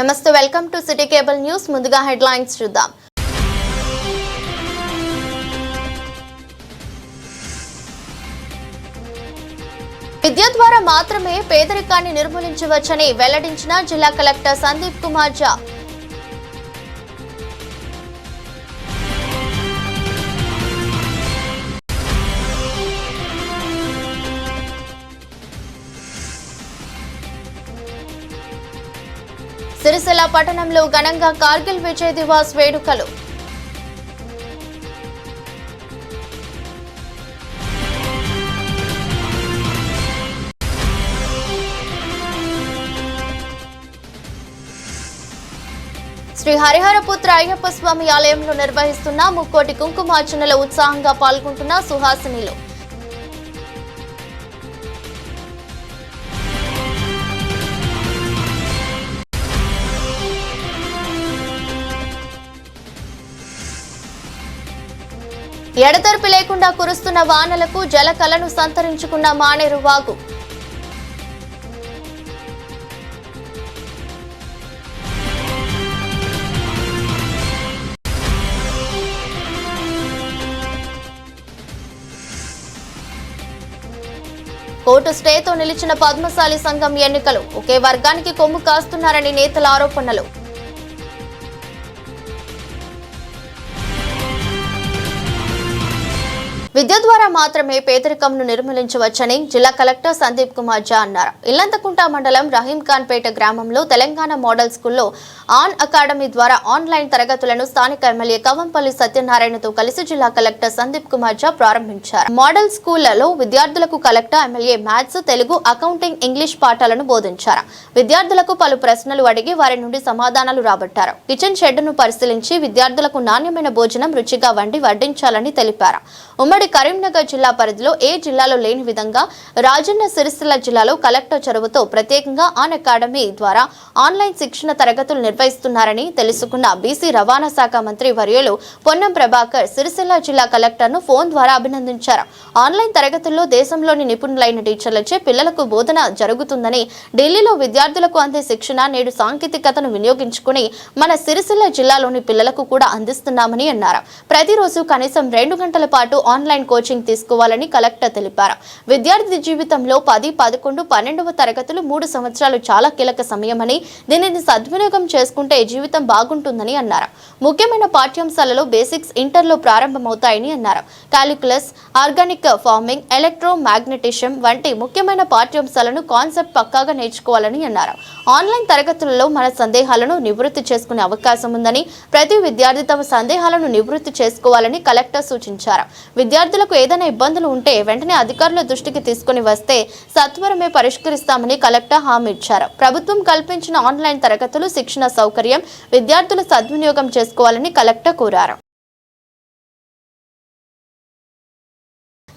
నమస్తే, welcome to city cable news. ముందుగా headlines చూద్దాం. విద్య ద్వారా మాత్రమే పేదరికాన్ని నిర్మూలించవచ్చని వెల్లడించిన జిల్లా కలెక్టర్ సందీప్ కుమార్ ఝా. సిరిసిల్ల పట్టణంలో ఘనంగా కార్గిల్ విజయ్ దివాస్ వేడుకలు. శ్రీ హరిహరపుత్ర అయ్యప్ప స్వామి ఆలయంలో నిర్వహిస్తున్న ముక్కోటి కుంకుమార్చనలో ఉత్సాహంగా పాల్గొంటున్న సుహాసినిలు. ఎడతెరిపి లేకుండా కురుస్తున్న వానలకు జలకలను సంతరించుకున్న మానేరు వాగు. కోర్టు స్టేతో నిలిచిన పద్మశాలి సంఘం ఎన్నికలు. ఒకే వర్గానికి కొమ్ము కాస్తున్నారని నేతల ఆరోపణలు. విద్య ద్వారా మాత్రమే పేదరికంను నిర్మూలించవచ్చని జిల్లా కలెక్టర్ సందీప్ కుమార్ ఝా అన్నారు. ఇల్లంతకుంట మండలం రహీంఖాన్పేట గ్రామంలో తెలంగాణ మోడల్ స్కూల్లో ఆన్ అకాడమీ ద్వారా ఆన్లైన్ తరగతులను స్థానిక ఎమ్మెల్యే కవంపల్లి సత్యనారాయణతో కలిసి జిల్లా కలెక్టర్ సందీప్ కుమార్ ఝా ప్రారంభించారు. మోడల్ స్కూళ్లలో విద్యార్థులకు collector MLA maths, Telugu, accounting, English పాఠాలను బోధించారు. విద్యార్థులకు పలు ప్రశ్నలు అడిగి వారి నుండి సమాధానాలు రాబట్టారు. కిచెన్ షెడ్ను పరిశీలించి విద్యార్థులకు నాణ్యమైన భోజనం రుచిగా వండి వడ్డించాలని తెలిపారు. ఉమ్మడి కరీంనగర్ జిల్లా పరిధిలో ఏ జిల్లాలో లేని విధంగా రాజన్న సిరిసిల్ల జిల్లాలో కలెక్టర్ చొరవతో ప్రత్యేకంగా ఆన్ అకాడమీ ద్వారా ఆన్లైన్ శిక్షణ తరగతులు నిర్వహిస్తున్నారని తెలుసుకున్న బీసీ రవాణా శాఖ మంత్రి వర్యులు పొన్నం ప్రభాకర్ సిరిసిల్ల జిల్లా కలెక్టర్ను ఫోన్ ద్వారా అభినందించారు. ఆన్లైన్ తరగతుల్లో దేశంలోని నిపుణులైన టీచర్లచే పిల్లలకు బోధన జరుగుతుందని, ఢిల్లీలో విద్యార్థులకు అందే శిక్షణ నేడు సాంకేతికతను వినియోగించుకుని మన సిరిసిల్ల జిల్లాలోని పిల్లలకు కూడా అందిస్తున్నామని అన్నారు. ప్రతిరోజు కనీసం 2 గంటల పాటు ఆన్లైన్ కోచింగ్ తీసుకోవాలని కలెక్టర్ తెలిపారు. విద్యార్థి జీవితంలో 10, 11, 12వ తరగతులు 3 సంవత్సరాలు చాలా కీలక సమయమని, దీనిని సద్వినియోగం చేసుకుంటే జీవితం బాగుంటుందని అన్నారు. ముఖ్యమైన పాఠ్యాంశాలలో బేసిక్స్ ఇంటర్లో ప్రారంభమవుతాయని అన్నారు. కాలిక్యులస్, ఆర్గానిక్ ఫార్మింగ్, ఎలక్ట్రో మ్యాగ్నెటిషియం వంటి ముఖ్యమైన పాఠ్యాంశాలను కాన్సెప్ట్ పక్కాగా నేర్చుకోవాలని అన్నారు. ఆన్లైన్ తరగతులలో మన సందేహాలను నివృత్తి చేసుకునే అవకాశం ఉందని, ప్రతి విద్యార్థి తమ సందేహాలను నివృత్తి చేసుకోవాలని కలెక్టర్ సూచించారు. విద్యార్థులకు ఏదైనా ఇబ్బందులు ఉంటే వెంటనే అధికారుల దృష్టికి తీసుకుని వస్తే సత్వరమే పరిష్కరిస్తామని కలెక్టర్ హామీ ఇచ్చారు. ప్రభుత్వం కల్పించిన ఆన్లైన్ తరగతులు, శిక్షణ సౌకర్యం విద్యార్థులు సద్వినియోగం చేసుకోవాలని కలెక్టర్ కోరారు.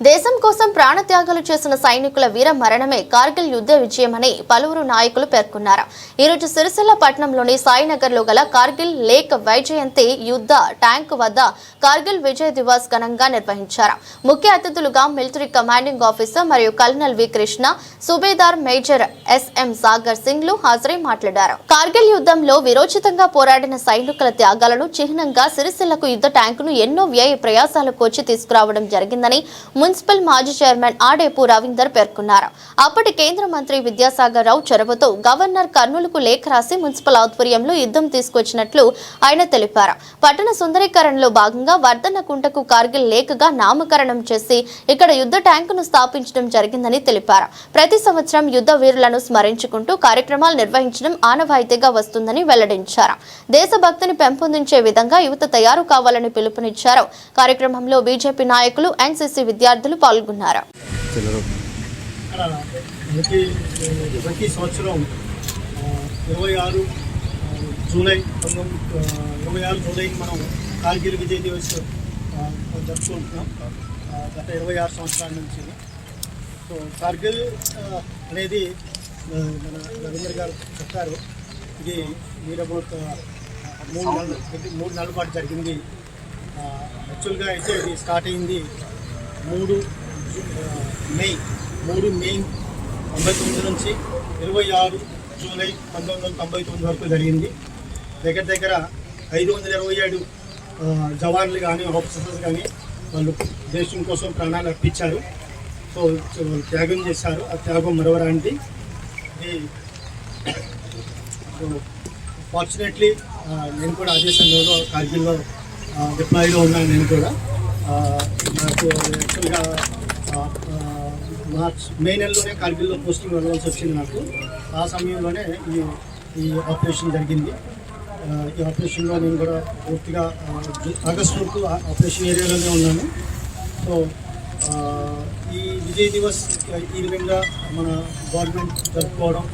దేశం కోసం ప్రాణత్యాగాలు చేసిన సైనికుల వీర మరణమే కార్గిల్ యుద్ధ విజయమని పలువురు నాయకులు పేర్కొన్నారు. ఈరోజు సిరిసిల్ల పట్టణంలోని సాయినగర్లో గల కార్గిల్ లేక్ వైజయంతి యుద్ధ ట్యాంక్ వద్ద కార్గిల్ విజయ్ దివాస్ ఘనంగా నిర్వహించారు. ముఖ్య అతిథులుగా మిలిటరీ కమాండింగ్ ఆఫీసర్ మరియు కల్నల్ వి కృష్ణ, సుబేదార్ మేజర్ ఎస్ఎం సాగర్ సింగ్లు హాజరై మాట్లాడారు. కార్గిల్ యుద్ధంలో విరోచితంగా పోరాడిన సైనికుల త్యాగాలను చిహ్నంగా సిరిసిల్లకు యుద్ధ ట్యాంకును ఎన్నో వ్యయ ప్రయాసాలు కోచి తీసుకురావడం జరిగిందని మున్సిపల్ మాజీ చైర్మన్ ఆడేపు రవీందర్ పేర్కొన్నారు. అప్పటి కేంద్ర మంత్రి విద్యాసాగర్ రావు చొరవతో గవర్నర్ కర్నూలుకు లేఖ రాసి మున్సిపల్ ఆధ్వర్యంలో యుద్ధం తీసుకొచ్చినట్లు ఆయన తెలిపారు. పట్టణ సుందరీకరణలో భాగంగా వర్ధన్నకుంటకు కార్గిల్ లేక్గా నామకరణం చేసి ఇక్కడ యుద్ధ ట్యాంకును స్థాపించడం జరిగిందని తెలిపారు. ప్రతి సంవత్సరం యుద్ధ వీరులను స్మరించుకుంటూ కార్యక్రమాలు నిర్వహించడం ఆనవాయితీగా వస్తుందని వెల్లడించారు. దేశభక్తిని పెంపొందించే విధంగా యువత తయారు కావాలని పిలుపునిచ్చారు. కార్యక్రమంలో బీజేపీ నాయకులు, ఎన్సీసీ విద్యార్థులు పాల్గొన్నారు. ప్రతి సంవత్సరం 26 జూలై మనం కార్గిల్ విజయ్ దివస్ జరుపుకుంటున్నాం. గత 26 సంవత్సరాల నుంచి. సో కార్గిల్ అనేది మన రవీంద్ర గారు చెప్పారు, ఇది అబౌట్ 3 నెలల పాటు జరిగింది. యాక్చువల్గా అయితే ఇది స్టార్ట్ అయింది 3 మే 1999 నుంచి 26 జూలై 1999 వరకు జరిగింది. దగ్గర దగ్గర 527 జవాన్లు కానీ ఆఫీసర్స్ కానీ వాళ్ళు దేశం కోసం ప్రాణాలు అర్పించారు. సో వాళ్ళు త్యాగం చేశారు. ఆ త్యాగం మరవరాంటి. సో ఫార్చునేట్లీ నేను కూడా అదే సమయంలో కార్గిల్లో డిప్లాయ్లో ఉన్నాను. నేను కూడా నాకు యాక్చువల్గా మే నెలలోనే కార్గిల్లో పోస్టింగ్ వెళ్ళవలసి వచ్చింది నాకు. ఆ సమయంలోనే ఈ ఆపరేషన్ జరిగింది. ఈ ఆపరేషన్లో నేను కూడా పూర్తిగా ఆగస్టు వరకు ఆపరేషన్ ఏరియాలోనే ఉన్నాను. సో ఈ విజయ్ దివస్ ఈ విధంగా మన గవర్నమెంట్ జరుపుకోవడం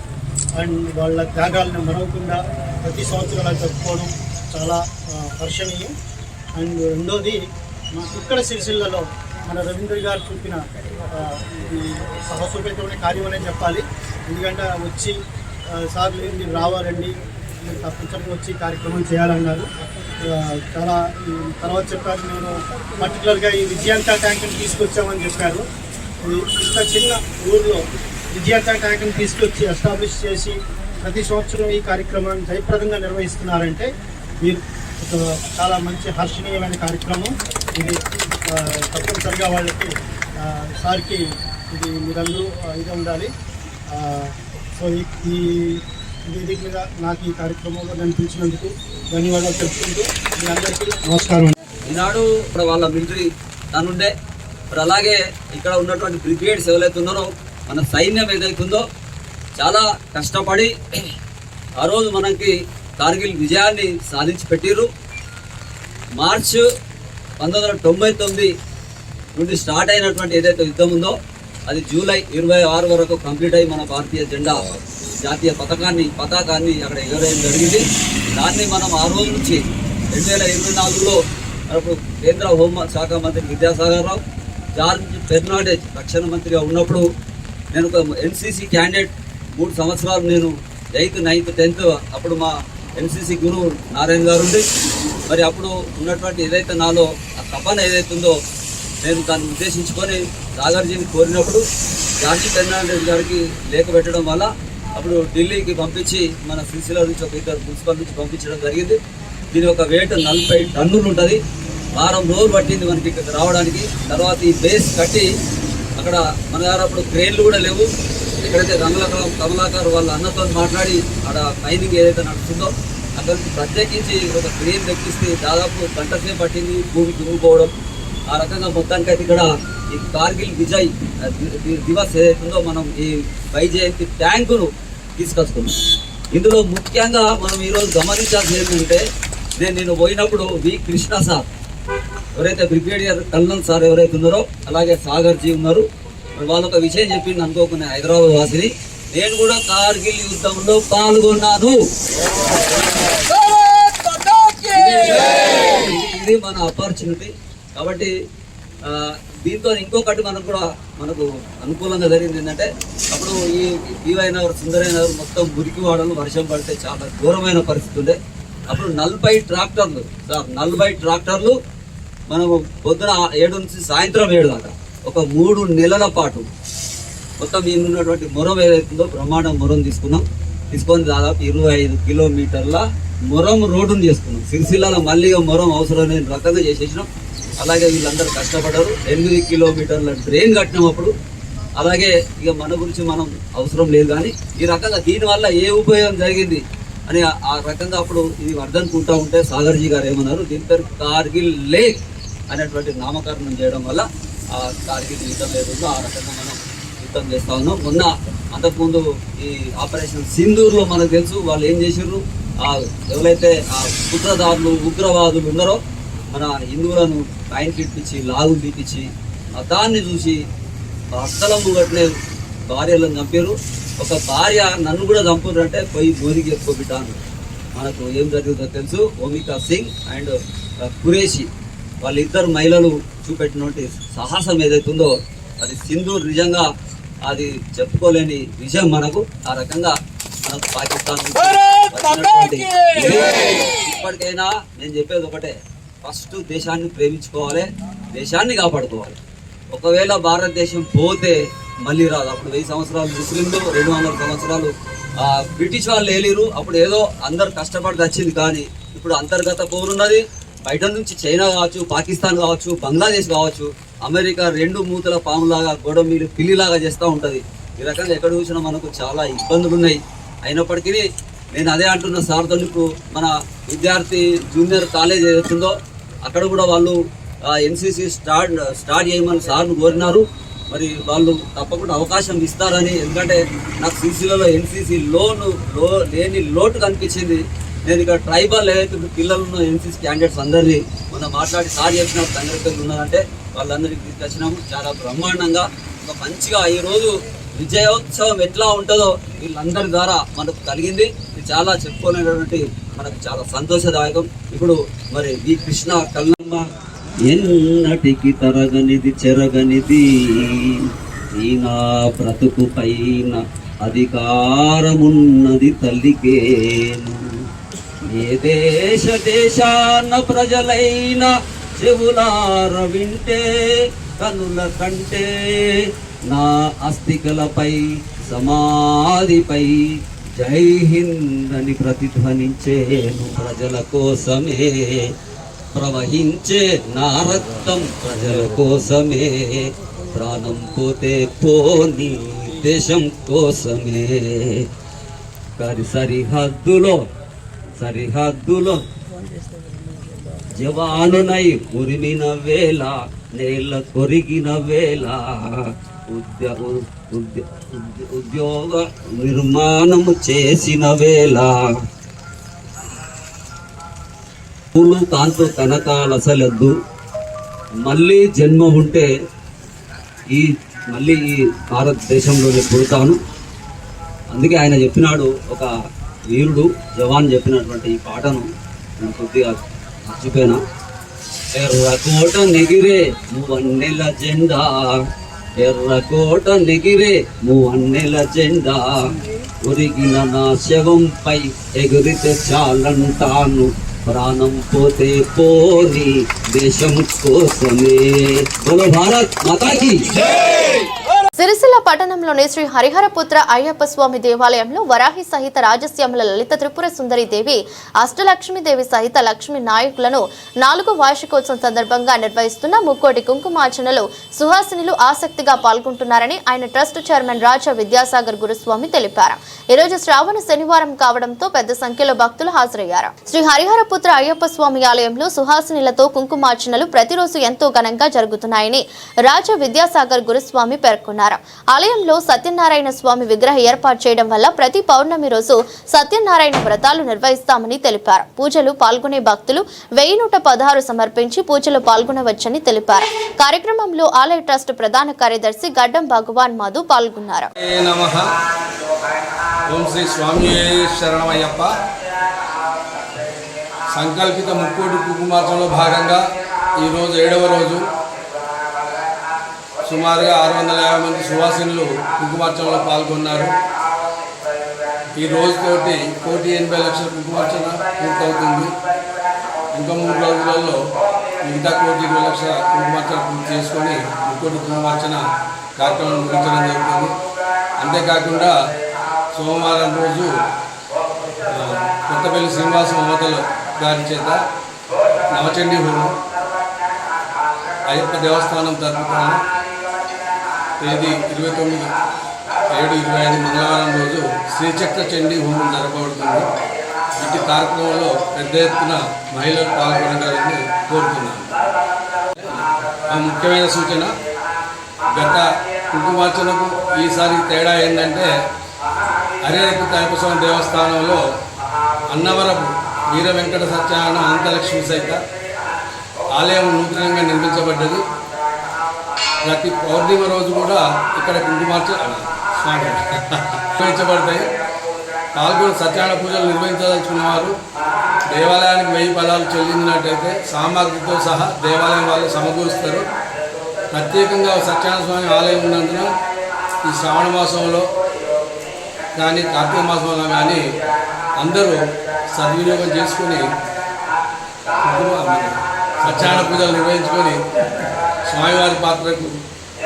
అండ్ వాళ్ళ త్యాగాలను మరవకుండా ప్రతి సంవత్సరం అలా జరుపుకోవడం చాలా హర్షణీయం. అండ్ రెండోది ఇక్కడ సిరిసిల్లలో మన రవీంద్ర గారు చూపిన ఈ సాహసోపేతమైన కార్యం అనేది చెప్పాలి. ఎందుకంటే వచ్చి సార్ మీరు రావాలండి, మీరు తప్పనిసరిగా వచ్చి కార్యక్రమం చేయాలన్నారు. చాలా తర్వాత చెప్పారు, నేను పర్టికులర్గా ఈ విజయాంత ట్యాంక్ని తీసుకొచ్చామని చెప్పారు. ఇంత చిన్న ఊర్లో విజయాంత ట్యాంక్ని తీసుకొచ్చి ఎస్టాబ్లిష్ చేసి ప్రతి సంవత్సరం ఈ కార్యక్రమాన్ని జయప్రదంగా నిర్వహిస్తున్నారంటే మీరు చాలా మంచి హర్షణీయమైన కార్యక్రమం ఇది. తప్పనిసరిగా వాళ్ళకి సార్కి ఇది మీరందరూ ఇది ఉండాలి. సో ఈ వేదిక మీద నాకు ఈ కార్యక్రమంలో నన్ను పిలిచినందుకు ధన్యవాదాలు తెలుపుకుంటూ మీ అందరికీ నమస్కారం. ఈనాడు ఇప్పుడు వాళ్ళ మిలిటరీ తనుండే మరి అలాగే ఇక్కడ ఉన్నటువంటి బ్రిగేడ్స్ ఎవరైతే ఉన్నారో మన సైన్యం ఏదైతుందో చాలా కష్టపడి ఆ రోజు మనకి కార్గిల్ విజయాన్ని సాధించి పెట్టిర్రు. మార్చ్ 1999 నుండి స్టార్ట్ అయినటువంటి ఏదైతే యుద్ధం ఉందో అది జూలై 26 వరకు కంప్లీట్ అయ్యి మన భారతీయ జెండా జాతీయ పతాకాన్ని అక్కడ ఎగరేయడం జరిగింది. దాన్ని మనం ఆ రోజు నుంచి 2024లో మనకు కేంద్ర హోంశాఖ మంత్రి విద్యాసాగర్ రావు, జార్జ్ ఫెర్నాండెజ్ రక్షణ మంత్రిగా ఉన్నప్పుడు నేను ఒక ఎన్సీసీ క్యాండిడేట్ 3 సంవత్సరాలు నేను 8th, 9th, 10th అప్పుడు మా ఎన్సీసీ గురువు నారాయణ గారు ఉండి మరి అప్పుడు ఉన్నటువంటి ఏదైతే నాలో ఆ తపన ఏదైతే ఉందో నేను దాన్ని ఉద్దేశించుకొని సాగర్జీని కోరినప్పుడు జార్జి ఫెర్నాండెజ్ గారికి లేఖ పెట్టడం వల్ల అప్పుడు ఢిల్లీకి పంపించి మన సిరిసిల్ల నుంచి ఒక 2 మున్సిపల్ నుంచి పంపించడం జరిగింది. దీని ఒక వెయిట్ 40 టన్నులు ఉంటుంది. వారం రోజులు పట్టింది మనకి ఇక్కడ రావడానికి. తర్వాత ఈ బేస్ కట్టి అక్కడ మన దగ్గర అప్పుడు క్రేన్లు కూడా లేవు. ఎక్కడైతే కమలాకర్ వాళ్ళ అన్నతో మాట్లాడి అక్కడ మైనింగ్ ఏదైతే నడుస్తుందో అక్కడ ప్రత్యేకించి ఒక క్రేన్ తెప్పిస్తే దాదాపు గంట సేపు పట్టింది భూమి దుమ్ముకోవడం. ఆ రకంగా మొత్తానికైతే ఇక్కడ ఈ కార్గిల్ విజయ్ దివస్ ఏదైతుందో మనం ఈ వైజయంతి ట్యాంకును తీసుకొస్తున్నాం. ఇందులో ముఖ్యంగా మనం ఈరోజు గమనించాల్సింది ఏంటంటే నేను పోయినప్పుడు వి కృష్ణ సార్ ఎవరైతే బ్రిగేడియర్ కల్నల్ సార్ ఎవరైతే ఉన్నారో అలాగే సాగర్జీ ఉన్నారు. వాళ్ళు ఒక విషయం చెప్పింది అనుకోకుండా హైదరాబాద్ వాసిని, నేను కూడా కార్గిల్ యుద్ధంలో పాల్గొన్నాను. ఇది మన ఆపర్చునిటీ. కాబట్టి దీంతో ఇంకొకటి మనకు అనుకూలంగా జరిగింది ఏంటంటే అప్పుడు ఈ ఈవై నగర్, సుందరయ్య నగర్ మొత్తం మురికి వాడలు వర్షం పడితే చాలా ఘోరమైన పరిస్థితి ఉండే. అప్పుడు 40 ట్రాక్టర్లు మనము పొద్దున 7 నుంచి సాయంత్రం 7 దాకా ఒక 3 నెలల పాటు మొత్తం ఈ ఉన్నటువంటి మొరం ఏదైతుందో బ్రహ్మాండం మొరం తీసుకొని దాదాపు 25 కిలోమీటర్ల మొరం రోడ్డును చేసుకున్నాం. సిరిసిల్లలో మళ్ళీ మొరం అవసరం లేని రకంగా చేసేసినాం. అలాగే వీళ్ళందరూ కష్టపడ్డారు. 8 కిలోమీటర్ల డ్రైన్ కట్టినప్పుడు. అలాగే ఇక మన గురించి మనం అవసరం లేదు, కానీ ఈ రకంగా దీనివల్ల ఏ ఉపయోగం జరిగింది అని ఆ రకంగా అప్పుడు ఇది వర్ధనుకుంటా ఉంటే సాగర్జీ గారు ఏమన్నారు, దీని పేరు కార్గిల్ లేక్ అనేటువంటి నామకరణం చేయడం వల్ల ఆ కార్గిల్ యుద్ధం ఏదో ఆ రకంగా మనం యుద్ధం చేస్తా ఉన్నాం. మొన్న అంతకుముందు ఈ ఆపరేషన్ సింధూర్లో మనకు తెలుసు వాళ్ళు ఏం చేసిర్రు. ఎవరైతే ఆ కుట్రదారులు ఉగ్రవాదులు ఉన్నారో మన హిందువులను పైనకి ఇప్పించి లాగులు తీపించి మతాన్ని చూసి భర్తల ముంగట్లే భార్యలను చంపారు. ఒక భార్య నన్ను కూడా చంపారు అంటే పోయి మోదీకి ఎక్కువ బిడ్డాను. మనకు ఏం జరుగుతుందో తెలుసు. ఓమికా సింగ్ అండ్ కురేషి వాళ్ళిద్దరు మహిళలు చూపెట్టినటువంటి సాహసం ఏదైతుందో అది సింధూర్ నిజంగా అది చెప్పుకోలేని విషయం మనకు. ఆ రకంగా మనకు పాకిస్తాన్ ఇప్పటికైనా నేను చెప్పేది ఒకటే, ఫస్ట్ దేశాన్ని ప్రేమించుకోవాలి, దేశాన్ని కాపాడుకోవాలి. ఒకవేళ భారతదేశం పోతే మళ్ళీ రాదు. అప్పుడు 1000 సంవత్సరాలు ముస్లింలు, 200 సంవత్సరాలు బ్రిటిష్ వాళ్ళు ఏలేరు, అప్పుడు ఏదో అందరు కష్టపడి వచ్చింది. కానీ ఇప్పుడు అంతర్గత పోరున్నది. బయట నుంచి చైనా కావచ్చు, పాకిస్తాన్ కావచ్చు, బంగ్లాదేశ్ కావచ్చు, అమెరికా రెండు మూతల పాములాగా గొడవ మీరు పిల్లిలాగా చేస్తూ ఉంటుంది. ఈ రకంగా ఎక్కడ చూసినా మనకు చాలా ఇబ్బందులు ఉన్నాయి. అయినప్పటికీ నేను అదే అంటున్న సార్తో, ఇప్పుడు మన విద్యార్థి జూనియర్ కాలేజ్ ఏదైతుందో అక్కడ కూడా వాళ్ళు ఎన్సీసీ స్టార్ట్ చేయమని సార్ను కోరినారు. మరి వాళ్ళు తప్పకుండా అవకాశం ఇస్తారని, ఎందుకంటే నాకు సిసిలలో ఎన్సీసీ లేని లోటు కనిపించింది. నేను ఇక్కడ ట్రైబల్ ఏదైతే పిల్లలు ఉన్న ఎన్సీసీ క్యాండిడేట్స్ అందరినీ మనం మాట్లాడి సార్ చెప్పిన సంఘటనలు ఉన్నారంటే వాళ్ళందరికీ తీసుకొచ్చినాము. చాలా బ్రహ్మాండంగా ఒక మంచిగా ఈరోజు విజయోత్సవం ఎట్లా ఉంటుందో వీళ్ళందరి ద్వారా మనకు కలిగింది. ఇది చాలా చెప్పుకోలేనటువంటి మనకు చాలా సంతోషదాయకం. ఇప్పుడు మరి వి కృష్ణ కల్లమ్మ ఎన్నటికి తరగనిది చెరగనిది ఈ నా బ్రతుకు పైన అధికారమున్నది తల్లికేను. ఏ దేశాన ప్రజలైన చెవులార వింటే కనుల కంటే నా అస్థికలపై సమాధిపై జై హింద్ అని ప్రతిధ్వనించేను. ప్రజల కోసమే ప్రవహించే నా రక్తం, ప్రజల కోసమే ప్రాణం పోతే పోని దేశం కోసమే. సరిహద్దులో జవానునై ఉరిమిన వేళ, నేల కొరిగిన వేళ, ఉద్యోగ నిర్మాణము చేసిన వేళ, పూలు కాంతో కనకాల అసలద్దు, మళ్ళీ జన్మ ఉంటే మళ్ళీ ఈ భారతదేశంలోనే పుడతాను. అందుకే ఆయన చెప్పినాడు, ఒక వీరుడు జవాన్ చెప్పినటువంటి ఈ పాటను నేను కొద్దిగా మర్చిపోయినా. ఎర్రకోట నెగిరే మూవన్నెల జెండా, ఎర్రకోట నెగిరే మూవన్నెల జెండా, ఒరిగిన నా శవంపై ఎగురితే చాలంటాను, ప్రాణం పోతే పోని దేశం కోసమే. బోలో భారత్ మాతాకి సిరిసిల్ల పట్టణంలోని శ్రీ హరిహరపుత్ర అయ్యప్ప స్వామి దేవాలయంలో వరాహి సహిత రాజశ్యామల లలిత త్రిపుర సుందరి దేవి, అష్టలక్ష్మీదేవి సహిత లక్ష్మీ నాయకులను 4వ వార్షికోత్సవం సందర్భంగా నిర్వహిస్తున్న ముక్కోటి కుంకుమార్చనలో సుహాసినులు ఆసక్తిగా పాల్గొంటున్నారని ఆయన ట్రస్ట్ చైర్మన్ రాజా విద్యాసాగర్ గురుస్వామి తెలిపారు. ఈ రోజు శ్రావణ శనివారం కావడంతో పెద్ద సంఖ్యలో భక్తులు హాజరయ్యారు. శ్రీ హరిహరపుత్ర అయ్యప్ప స్వామి ఆలయంలో సుహాసినులతో కుంకుమార్చనలు ప్రతిరోజు ఎంతో ఘనంగా జరుగుతున్నాయని రాజా విద్యాసాగర్ గురుస్వామి పేర్కొన్నారు. ఆలయంలో సత్యనారాయణ స్వామి విగ్రహ ఏర్పాటు చేయడం వల్ల ప్రతి పౌర్ణమి రోజు సత్యనారాయణ వ్రతాలు నిర్వహిస్తామని తెలిపారు. పూజలు పాల్గొనే భక్తులు 1116 సమర్పించి పూజలు పాల్గొనవచ్చని తెలిపారు. కార్యక్రమంలో ఆలయ ట్రస్ట్ ప్రధాన కార్యదర్శి గడ్డం భగవాన్ మధు పాల్గొన్నారు. సంకల్పిత ముక్కోటి కుంకుమార్చనలో భాగంగా ఈరోజు 7వ రోజు సుమారుగా 650 మంది సువాసినులు కుంకుమార్చనలో పాల్గొన్నారు. ఈ రోజుతోటి 1,80,00,000 కుంకుమార్చన పూర్తవుతుంది. ఇంకా 3 రోజులలో మిగతా 1,20,00,000 కుంకుమార్చన పూర్తి చేసుకొని ముక్కోటి కుంకుమార్చన కార్యక్రమం ముగించడం జరుగుతుంది. అంతేకాకుండా సోమవారం రోజు కొత్తపల్లి శ్రీనివాస మమతలు గారి చేత నవచండీ హోమం అయ్యప్ప దేవస్థానం తరపున తేదీ 29/7/25 మంగళవారం రోజు శ్రీచక్ర చండీ హోమం జరపబడుతుంది. ఇటు కార్యక్రమంలో పెద్ద ఎత్తున మహిళలు పాల్గొనగలని కోరుతున్నాను. ముఖ్యమైన సూచన, గత కుంకుమార్చనకు ఈసారి తేడా ఏంటంటే హరిహరపుత్ర అయ్యప్ప స్వామి దేవస్థానంలో అన్నవరపు వీర వెంకట సత్యనారాయణ అనంతలక్ష్మి సహిత ఆలయం నూతనంగా నిర్మించబడ్డది. ప్రతి పౌర్ణిమ రోజు కూడా ఇక్కడ నిర్వహించబడతాయి. పాల్గొని సత్యనారాయణ పూజలు నిర్వహించదలుచుకున్న వారు దేవాలయానికి 1000 పదాలు చెల్లించినట్టయితే సామాగ్రితో సహా దేవాలయం వాళ్ళు సమకూరుస్తారు. ప్రత్యేకంగా సత్యనారాయణ స్వామి ఆలయం ఉన్నందున ఈ శ్రావణ మాసంలో కానీ కార్తీక మాసంలో కానీ అందరూ సద్వినియోగం చేసుకొని సత్యనారాయణ పూజలు నిర్వహించుకొని స్వామివారి పాత్రకు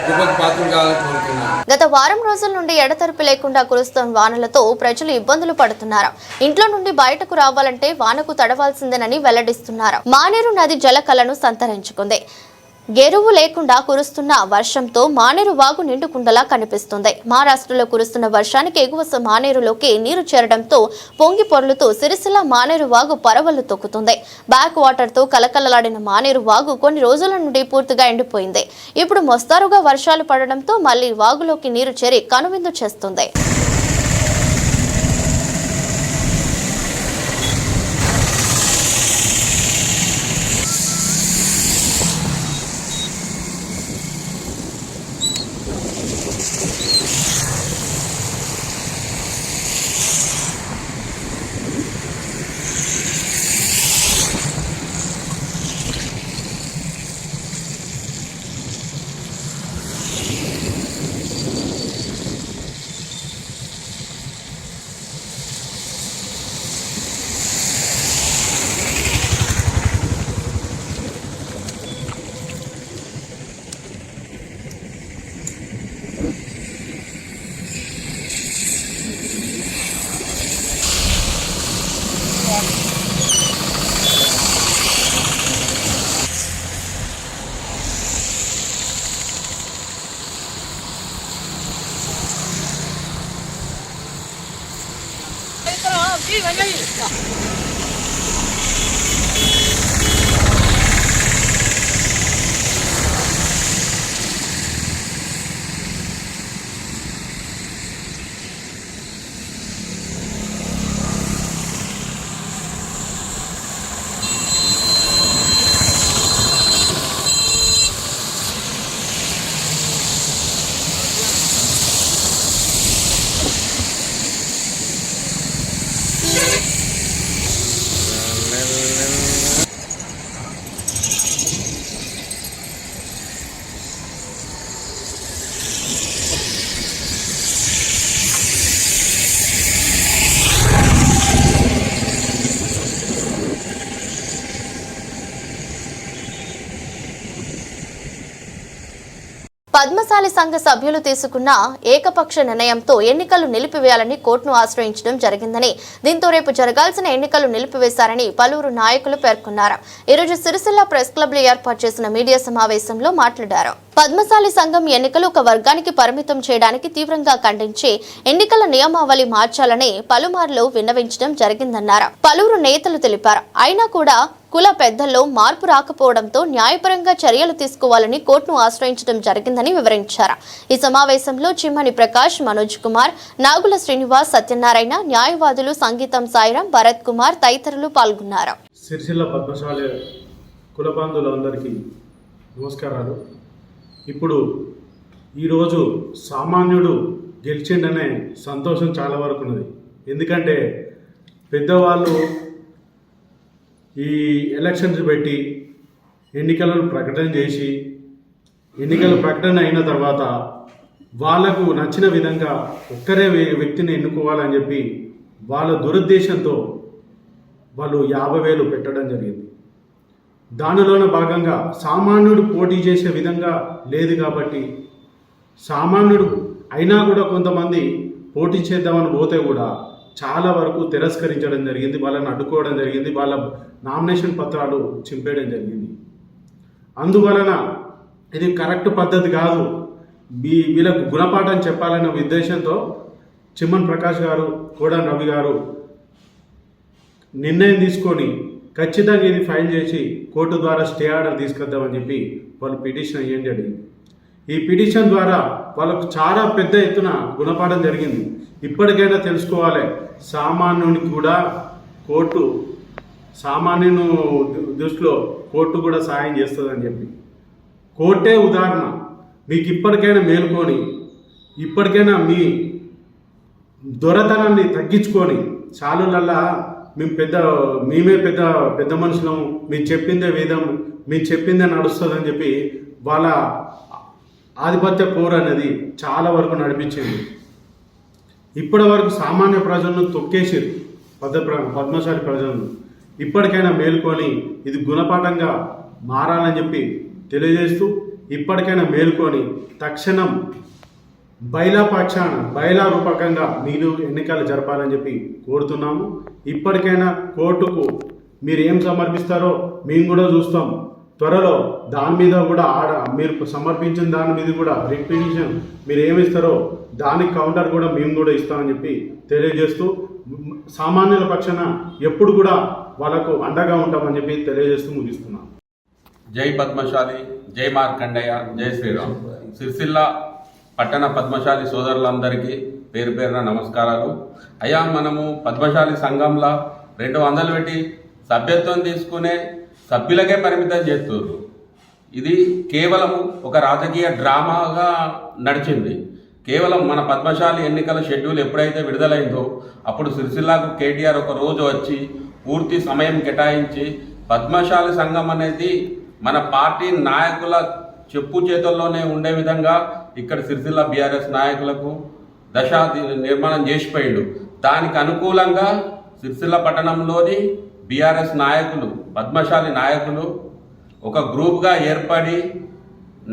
కృపకు పాత్రలు కావాలని కోరుతున్నాను. గత వారం రోజుల నుండి ఎడతెరిపి లేకుండా కురుస్తున్న వానలతో ప్రజలు ఇబ్బందులు పడుతున్నారు. ఇంట్లో నుండి బయటకు రావాలంటే వానకు తడవాల్సిందేనని వెల్లడిస్తున్నారు. మానేరు నది జలకళను సంతరించుకుంది. గెరువు లేకుండా కురుస్తున్న వర్షంతో మానేరు వాగు నిండుకుండలా కనిపిస్తుంది. మహారాష్ట్రలో కురుస్తున్న వర్షానికి ఎగువ మానేరులోకి నీరు చేరడంతో పొంగి పొర్లుతూ సిరిసిల్ల మానేరు వాగు పరవళ్లు తొక్కుతుంది. బ్యాక్ వాటర్ తో కలకలలాడిన మానేరు వాగు కొన్ని రోజుల నుండి పూర్తిగా ఎండిపోయింది. ఇప్పుడు మోస్తారుగా వర్షాలు పడడంతో మళ్లీ వాగులోకి నీరు చేరి కనువిందు చేస్తుంది. పద్మశాలి సంఘ సభ్యులు తీసుకున్న ఏకపక్ష నిర్ణయంతో ఎన్నికలు నిలిపివేయాలని కోర్టును ఆశ్రయించడం జరిగిందని, దీంతో రేపు జరగాల్సిన ఎన్నికలు నిలిపివేశారని పలువురు నాయకులు పేర్కొన్నారు. ఈరోజు సిరిసిల్ల ప్రెస్ క్లబ్ లో ఏర్పాటు చేసిన మీడియా సమావేశంలో మాట్లాడారు. పద్మశాలి సంఘం ఎన్నికలు ఒక వర్గానికి పరిమితం చేయడానికి తీవ్రంగా ఖండించి ఎన్నికల నియమావళి మార్చాలని పలుమార్లు విన్నవించడం జరిగిందన్నారు. పలువురు నేతలు తెలిపారు. అయినా కూడా కుల పెద్దల్లో మార్పు రాకపోవడంతో న్యాయపరంగా చర్యలు తీసుకోవాలని కోర్టును ఆశ్రయించడం జరిగిందని వివరించారు. ఈ సమావేశంలో చిమ్మని ప్రకాష్, మనోజ్ కుమార్, నాగుల శ్రీనివాస్, సత్యనారాయణ, న్యాయవాదులు సంగీతం సాయిరాం, భరత్ కుమార్ తదితరులు పాల్గొన్నారు. సిరిసిల్ల పద్మశాలి కుల బంధువులందరికీ నమస్కారాలు. ఇప్పుడు ఈరోజు సామాన్యుడు గెలిచిండనే సంతోషం చాలా వరకు ఉన్నది. ఎందుకంటే పెద్దవాళ్ళు ఈ ఎలక్షన్స్ పెట్టి ఎన్నికలను ప్రకటన చేసి ఎన్నికల ప్రకటన అయిన తర్వాత వాళ్లకు నచ్చిన విధంగా ఒక్కరే వ్యక్తిని ఎన్నుకోవాలని చెప్పి వాళ్ళ దురుద్దేశంతో వాళ్ళు 50,000 పెట్టడం జరిగింది. దానిలోనే భాగంగా సామాన్యుడు పోటీ చేసే విధంగా లేదు కాబట్టి సామాన్యుడు అయినా కూడా కొంతమంది పోటీ చేద్దామని పోతే కూడా చాలా వరకు తిరస్కరించడం జరిగింది, వాళ్ళని అడ్డుకోవడం జరిగింది, వాళ్ళ నామినేషన్ పత్రాలు చింపేయడం జరిగింది. అందువలన ఇది కరెక్ట్ పద్ధతి కాదు, వీళ్ళకు గుణపాఠం చెప్పాలనే ఉద్దేశంతో చిమ్మన్ ప్రకాష్ గారు, కోడాన్ రవి గారు నిర్ణయం తీసుకొని ఖచ్చితంగా ఇది ఫైల్ చేసి కోర్టు ద్వారా స్టే ఆర్డర్ తీసుకొద్దామని చెప్పి వాళ్ళు పిటిషన్ అయ్యేం జరిగింది. ఈ పిటిషన్ ద్వారా వాళ్ళకు చాలా పెద్ద ఎత్తున గుణపాఠం జరిగింది. ఇప్పటికైనా తెలుసుకోవాలి, సామాన్యునికి కూడా కోర్టు సామాన్యుని దృష్టిలో కోర్టు కూడా సాయం చేస్తుందని చెప్పి కోర్టే ఉదాహరణ. మీకు ఇప్పటికైనా మేలుకొని ఇప్పటికైనా మీ దొరతనాన్ని తగ్గించుకొని చాలులల్లా మేమే పెద్ద మనుషులం, మీరు చెప్పిందే వేదం, మీరు చెప్పిందే నడుస్తుందని చెప్పి వాళ్ళ ఆధిపత్య పోరు అనేది చాలా వరకు నడిపించింది. ఇప్పటి వరకు సామాన్య ప్రజలను తొక్కేసారు పద్మశాలి ప్రజలను. ఇప్పటికైనా మేలుకొని ఇది గుణపాఠంగా మారాలని చెప్పి తెలియజేస్తూ ఇప్పటికైనా మేల్కొని తక్షణం బైలా రూపకంగా మీరు ఎన్నికలు జరపాలని చెప్పి కోరుతున్నాము. ఇప్పటికైనా కోర్టుకు మీరు ఏం సమర్పిస్తారో మేము కూడా చూస్తాం. త్వరలో దాని మీద కూడా మీరు సమర్పించిన దాని మీద కూడా రిపిటిషన్ మీరు ఏమిస్తారో దానికి కౌంటర్ కూడా మేము కూడా ఇస్తామని చెప్పి తెలియజేస్తూ సామాన్యుల పక్షాన ఎప్పుడు కూడా వాళ్ళకు అండగా ఉంటామని చెప్పి తెలియజేస్తూ ముగిస్తున్నాం. జై పద్మశాలి, జై మార్కండేయ, జై శ్రీరామ్. సిరిసిల్ల పట్టణ పద్మశాలి సోదరులందరికీ పేరు పేరున నమస్కారాలు. అయ్యా, మనము పద్మశాలి సంఘంలో 200 పెట్టి సభ్యత్వం తీసుకునే సభ్యులకే పరిమితం చేస్తున్నారు. ఇది కేవలం ఒక రాజకీయ డ్రామాగా నడిచింది. కేవలం మన పద్మశాలి ఎన్నికల షెడ్యూల్ ఎప్పుడైతే విడుదలైందో అప్పుడు సిరిసిల్లాకు కేటీఆర్ ఒక రోజు వచ్చి పూర్తి సమయం కేటాయించి పద్మశాలి సంఘం అనేది మన పార్టీ నాయకుల చెప్పు చేతుల్లోనే ఉండే విధంగా ఇక్కడ సిరిసిల్ల బీఆర్ఎస్ నాయకులకు నిర్మాణం చేసిపోయిండు. దానికి అనుకూలంగా సిరిసిల్ల పట్టణంలోని బీఆర్ఎస్ నాయకులు, పద్మశాలి నాయకులు ఒక గ్రూప్గా ఏర్పడి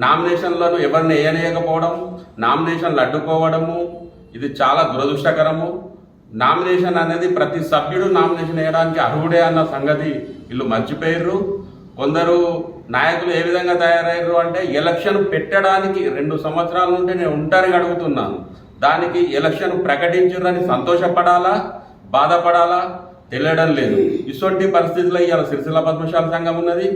నామినేషన్లను ఎవరిని వేయనీయకపోవడం, నామినేషన్లు అడ్డుకోవడము, ఇది చాలా దురదృష్టకరము. నామినేషన్ అనేది ప్రతి సభ్యుడు నామినేషన్ వేయడానికి అర్హుడే అన్న సంగతి వీళ్ళు మర్చిపోయారు. కొందరు నాయకులు ఏ విధంగా తయారయ్యారు అంటే ఎలక్షన్ పెట్టడానికి 2 సంవత్సరాల నుండి నేను ఒంటరిగా అడుగుతున్నాను. దానికి ఎలక్షన్ ప్రకటించారని సంతోషపడాలా, బాధపడాలా తెలియడం లేదు. ఇటువంటి పరిస్థితుల్లో ఇవాళ సిరిసిల్ల పద్మశాలి సంఘం ఉన్నది.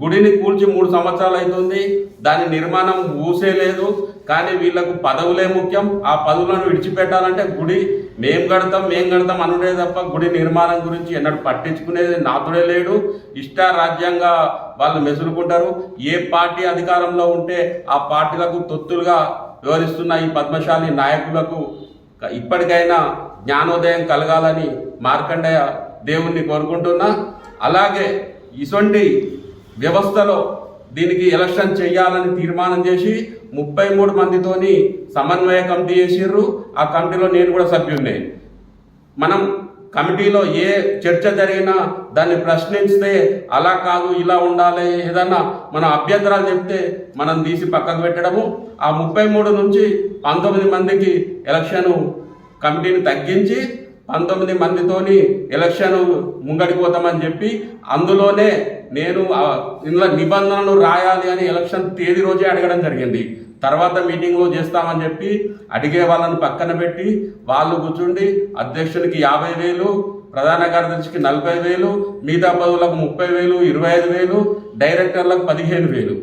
గుడిని కూల్చి 3 సంవత్సరాలు అవుతుంది. దాని నిర్మాణం ఊసే లేదు. కానీ వీళ్ళకు పదవులే ముఖ్యం. ఆ పదవులను విడిచిపెట్టాలంటే గుడి మేం కడతాం అనుడే తప్ప గుడి నిర్మాణం గురించి ఎన్నడూ పట్టించుకునేది నాతుడే లేడు. ఇష్టారాజ్యంగా వాళ్ళు మెసులుకుంటారు. ఏ పార్టీ అధికారంలో ఉంటే ఆ పార్టీలకు తొత్తులుగా వివరిస్తున్న ఈ పద్మశాలి నాయకులకు ఇప్పటికైనా జ్ఞానోదయం కలగాలని మార్కండేయ దేవుణ్ణి కోరుకుంటున్నా. అలాగే ఇటువంటి వ్యవస్థలో దీనికి ఎలక్షన్ చేయాలని తీర్మానం చేసి 33 మందితోని సమన్వయ కమిటీ చేసిర్రు. ఆ కమిటీలో నేను కూడా సభ్యున్నే. మనం కమిటీలో ఏ చర్చ జరిగినా దాన్ని ప్రశ్నిస్తే అలా కాదు ఇలా ఉండాలి, ఏదన్నా మనం అభ్యంతరాలు చెప్తే మనం తీసి పక్కకు పెట్టడము. ఆ 33 నుంచి 19 మందికి ఎలక్షన్ కమిటీని తగ్గించి 19 మందితోని ఎలక్షన్ ముంగడికి పోతామని చెప్పి అందులోనే నేను ఇందులో నిబంధనలు రాయాలి అని ఎలక్షన్ తేదీ రోజే అడగడం జరిగింది. తర్వాత మీటింగ్లో చేస్తామని చెప్పి అడిగే వాళ్ళని పక్కన పెట్టి వాళ్ళు కూర్చుండి అధ్యక్షునికి 50,000, ప్రధాన కార్యదర్శికి 40,000, మిగతా పదవులకు 30,000, 25,000, డైరెక్టర్లకు 15,000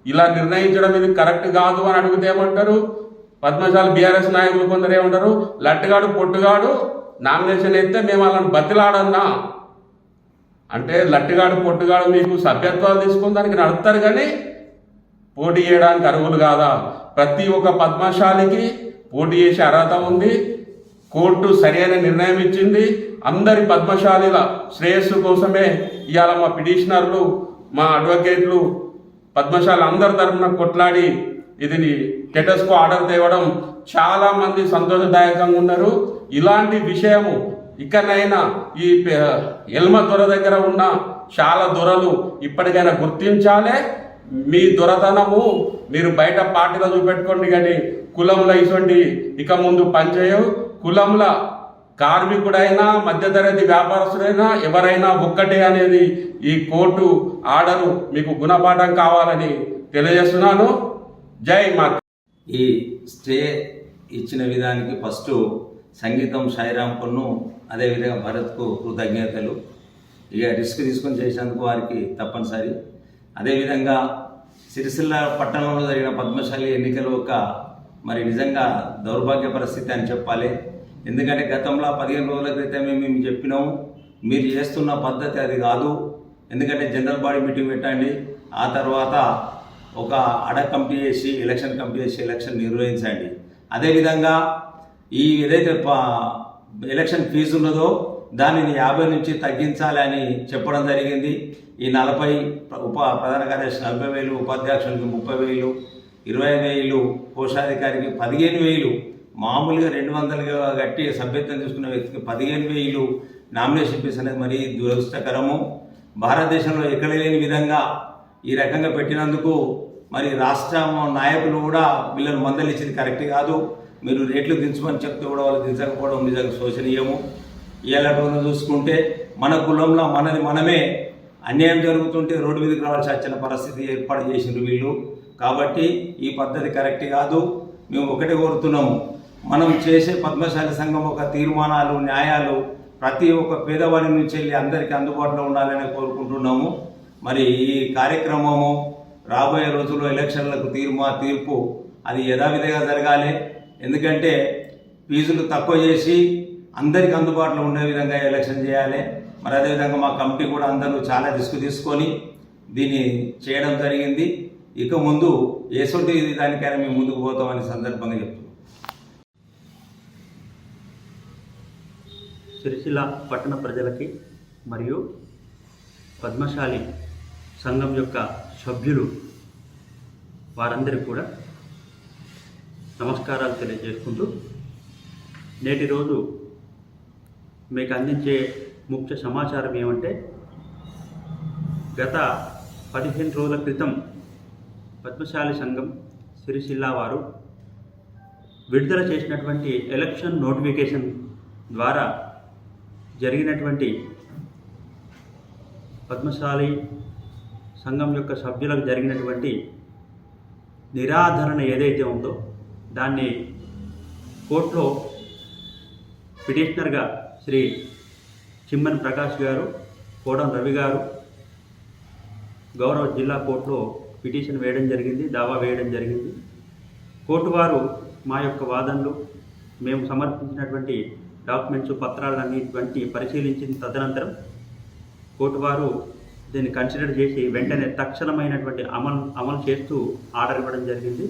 ఇలా నిర్ణయించడం ఇది కరెక్ట్ కాదు అని అడిగితే ఏమంటారు? పద్మశాలి బీఆర్ఎస్ నాయకులు కొందరు ఏమంటారు, లట్టుగాడు పొట్టుగాడు నామినేషన్ అయితే మేము వాళ్ళని బతిలాడన్నా అంటే లట్టుగాడు పొట్టుగాడు మీకు సభ్యత్వాలు తీసుకుని దానికి నడుస్తారు కానీ పోటీ చేయడానికి అర్హులు కాదా? ప్రతి ఒక్క పద్మశాలికి పోటీ చేసే అర్హత ఉంది. కోర్టు సరైన నిర్ణయం ఇచ్చింది. అందరి పద్మశాలిల శ్రేయస్సు కోసమే ఇవాళ మా పిటిషనర్లు, మా అడ్వకేట్లు పద్మశాలి అందరి తరఫున కొట్లాడి ఇది స్టేటస్కు ఆర్డర్ తేవడం చాలా మంది సంతోషదాయకంగా ఉన్నారు. ఇలాంటి విషయము ఇకనైనా ఈ ఎల్మ దొర దగ్గర ఉన్న చాలా దొరలు ఇప్పటికైనా గుర్తించాలి. మీ దొరతనము మీరు బయట పార్టీలో చూపెట్టుకోండి కానీ కులంలో ఇటువంటి ఇక ముందు పనిచేయవు. కులంల కార్మికుడైనా మధ్యతరగతి వ్యాపారస్తుడైనా ఎవరైనా ఒక్కటే అనేది ఈ కోర్టు ఆర్డరు మీకు గుణపాఠం కావాలని తెలియజేస్తున్నాను. జై మాత. ఈ స్టే ఇచ్చిన విధానికి ఫస్ట్ సంగీతం సాయిరాంపును అదేవిధంగా భరత్కు కృతజ్ఞతలు. ఇక రిస్క్ తీసుకొని చేసేందుకు వారికి తప్పనిసరి. అదేవిధంగా సిరిసిల్ల పట్టణంలో జరిగిన పద్మశాలి ఎన్నికలు మరి నిజంగా దౌర్భాగ్య పరిస్థితి అని చెప్పాలి. ఎందుకంటే గతంలో 15 రోజుల క్రితమే మేము చెప్పినాము మీరు చేస్తున్న పద్ధతి అది కాదు. ఎందుకంటే జనరల్ బాడీ మీటింగ్ పెట్టండి, ఆ తర్వాత ఒక అడ కమిటీ చేసి ఎలక్షన్ కమిటీ చేసి ఎలక్షన్ నిర్వహించండి. అదేవిధంగా ఈ ఏదైతే ఎలక్షన్ ఫీజు ఉన్నదో దానిని 50 నుంచి తగ్గించాలి అని చెప్పడం జరిగింది. ఈ 40 ప్రధాన కార్యదర్శి 40,000, ఉపాధ్యక్షునికి 30,000, 25,000, కోశాధికారికి 15,000, మామూలుగా 200గా కట్టి సభ్యత్వం తీసుకున్న వ్యక్తికి 15,000 నామినేషన్ ఫీజు అనేది మరీ దురదృష్టకరము. భారతదేశంలో ఎక్కడ లేని విధంగా ఈ రకంగా పెట్టినందుకు మరి రాష్ట్ర నాయకులు కూడా వీళ్ళని మందలిచ్చింది కరెక్ట్ కాదు, మీరు రేట్లు దించమని చెప్తే కూడా వాళ్ళు దించకపోవడం నిజంగా శోచనీయము. ఇలా రోజు చూసుకుంటే మన కులంలో మనమే అన్యాయం జరుగుతుంటే రోడ్డు మీదకి రావాల్సి వచ్చిన పరిస్థితి ఏర్పాటు చేసిండ్రు వీళ్ళు. కాబట్టి ఈ పద్ధతి కరెక్ట్ కాదు. మేము ఒకటే కోరుతున్నాము, మనం చేసే పద్మశాలి సంఘం ఒక తీర్మానాలు న్యాయాలు ప్రతి ఒక్క పేదవాడి నుంచి వెళ్ళి అందరికీ అందుబాటులో ఉండాలని కోరుకుంటున్నాము. మరి ఈ కార్యక్రమము రాబోయే రోజుల్లో ఎలక్షన్లకు తీర్పు అది యథావిధిగా జరగాలి. ఎందుకంటే ఫీజులు తక్కువ చేసి అందరికి అందుబాటులో ఉండే విధంగా ఎలక్షన్ చేయాలి. మరి అదేవిధంగా మా కమిటీ కూడా అందరూ చాలా రిస్క్ తీసుకొని దీన్ని చేయడం జరిగింది. ఇక ముందు ఏసొంటి దానికైనా మేము ముందుకు పోతామని సందర్భంగా చెప్తున్నాం. సిరిసిల్ల పట్టణ ప్రజలకి మరియు పద్మశాలి సంఘం యొక్క సభ్యులు వారందరికీ కూడా నమస్కారాలు తెలియజేసుకుంటూ నేటి రోజు మీకు అందించే ముఖ్య సమాచారం ఏమంటే, గత 15 రోజుల క్రితం పద్మశాలి సంఘం సిరిసిల్ల వారు విడుదల చేసినటువంటి ఎలక్షన్ నోటిఫికేషన్ ద్వారా జరిగినటువంటి పద్మశాలి సంఘం యొక్క సభ్యులకు జరిగినటువంటి నిరాధరణ ఏదైతే ఉందో దాన్ని కోర్టులో పిటిషనర్గా శ్రీ చిమ్మన్ ప్రకాష్ గారు, కోడం రవి గారు గౌరవ జిల్లా కోర్టులో పిటిషన్ వేయడం జరిగింది, దావా వేయడం జరిగింది. కోర్టు వారు మా యొక్క వాదనలు, మేము సమర్పించినటువంటి డాక్యుమెంట్స్ పత్రాలన్నిటువంటి పరిశీలించిన తదనంతరం కోర్టు వారు దీన్ని కన్సిడర్ చేసి వెంటనే తక్షణమైనటువంటి అమలు చేస్తూ ఆర్డర్ ఇవ్వడం జరిగింది.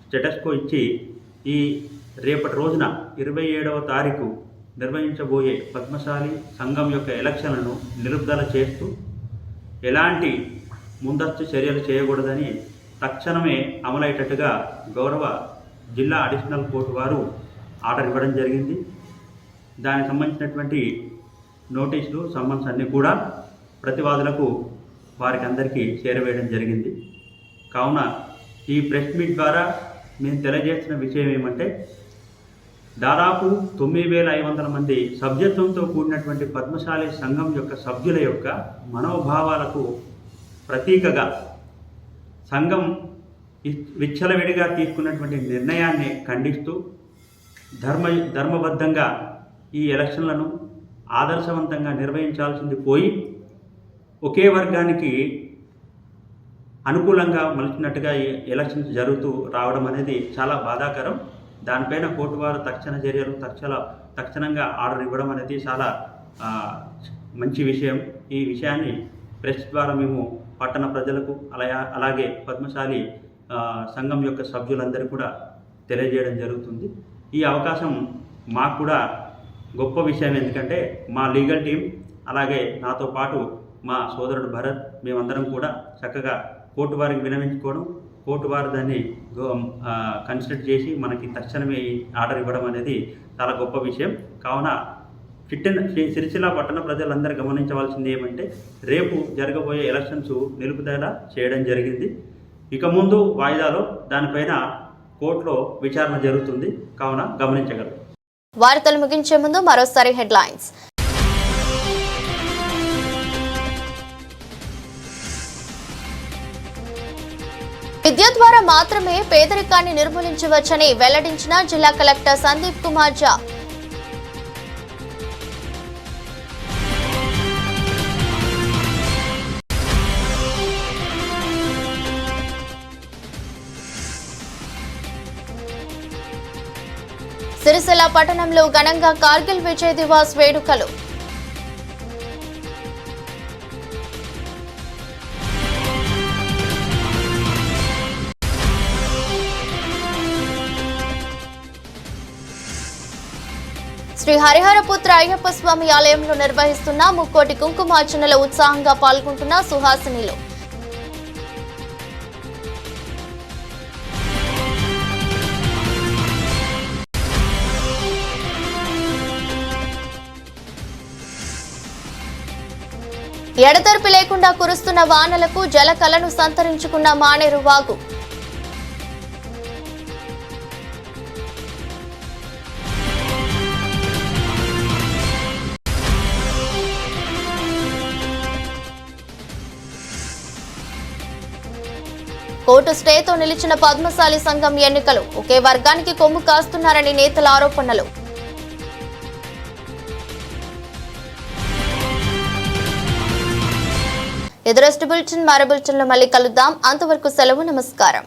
స్టేటస్ కో ఇచ్చి ఈ రేపటి రోజున 27వ తారీఖు నిర్వహించబోయే పద్మశాలి సంఘం యొక్క ఎలక్షన్లను నిలుపుదల చేస్తూ ఎలాంటి ముందస్తు చర్యలు చేయకూడదని తక్షణమే అమలయ్యేటట్టుగా గౌరవ జిల్లా అడిషనల్ కోర్టు వారు ఆర్డర్ ఇవ్వడం జరిగింది. దానికి సంబంధించినటువంటి నోటీసులు సమ్మన్స్ అన్నీ కూడా ప్రతివాదులకు వారికి అందరికీ చేరవేయడం జరిగింది. కావున ఈ ప్రెస్ మీట్ ద్వారా మేము తెలియజేస్తున్న విషయం ఏమంటే, దాదాపు 9,500 మంది సభ్యత్వంతో కూడినటువంటి పద్మశాలి సంఘం యొక్క సభ్యుల యొక్క మనోభావాలకు ప్రతీకగా సంఘం విచ్చలవిడిగా తీసుకున్నటువంటి నిర్ణయాన్ని ఖండిస్తూ ధర్మబద్ధంగా ఈ ఎలక్షన్లను ఆదర్శవంతంగా నిర్వహించాల్సింది పోయి ఒకే వర్గానికి అనుకూలంగా మలిచినట్టుగా ఈ ఎలక్షన్స్ జరుగుతూ రావడం అనేది చాలా బాధాకరం. దానిపైన కోర్టు వారు తక్షణ చర్యలు తక్షణంగా ఆర్డర్ ఇవ్వడం అనేది చాలా మంచి విషయం. ఈ విషయాన్ని ప్రెస్ ద్వారా మేము పట్టణ ప్రజలకు అలాగే పద్మశాలి సంఘం యొక్క సభ్యులందరూ కూడా తెలియజేయడం జరుగుతుంది. ఈ అవకాశం మాకు కూడా గొప్ప విషయం. ఎందుకంటే మా లీగల్ టీం అలాగే నాతో పాటు మా సోదరుడు భరత్ మేమందరం కూడా చక్కగా కోర్టు వారికి విన్నవించుకోవడం, కోర్టు వారు దాన్ని కన్సిడర్ చేసి మనకి తక్షణమే ఆర్డర్ ఇవ్వడం అనేది చాలా గొప్ప విషయం. కావున సిరిసిల్ల పట్టణ ప్రజలందరూ గమనించవలసింది ఏమంటే, రేపు జరగబోయే ఎలక్షన్స్ నిలుపుదల చేయడం జరిగింది. ఇక ముందు వాయిదాలో దానిపైన కోర్టులో విచారణ జరుగుతుంది. కావున గమనించగలరు. వార్తలు ముగించే ముందు మరోసారి హెడ్లైన్స్. విద్య ద్వారా మాత్రమే పేదరికాన్ని నిర్మూలించవచ్చని వెల్లడించిన జిల్లా కలెక్టర్ సందీప్ కుమార్ ఝా. సిరిసిల్ల పట్టణంలో ఘనంగా కార్గిల్ విజయ్ దివాస్ వేడుకలు. శ్రీ హరిహరపుత్ర అయ్యప్ప స్వామి ఆలయంలో నిర్వహిస్తున్న ముక్కోటి కుంకుమార్చనలో ఉత్సాహంగా పాల్గొంటున్న సుహాసినిలు. ఎడతెరిపి లేకుండా కురుస్తున్న వానలకు జలకళను సంతరించుకున్న మానేరు వాగు. కోర్టు స్టేతో నిలిచిన పద్మశాలి సంఘం ఎన్నికలు. ఒకే వర్గానికి కొమ్ము కాస్తున్నారని నేతల ఆరోపణలు. ఎదురస్ట్ బులెటిన్ మరో బులెటిన్లో మళ్ళీ కలుద్దాం. అంతవరకు సెలవు. నమస్కారం.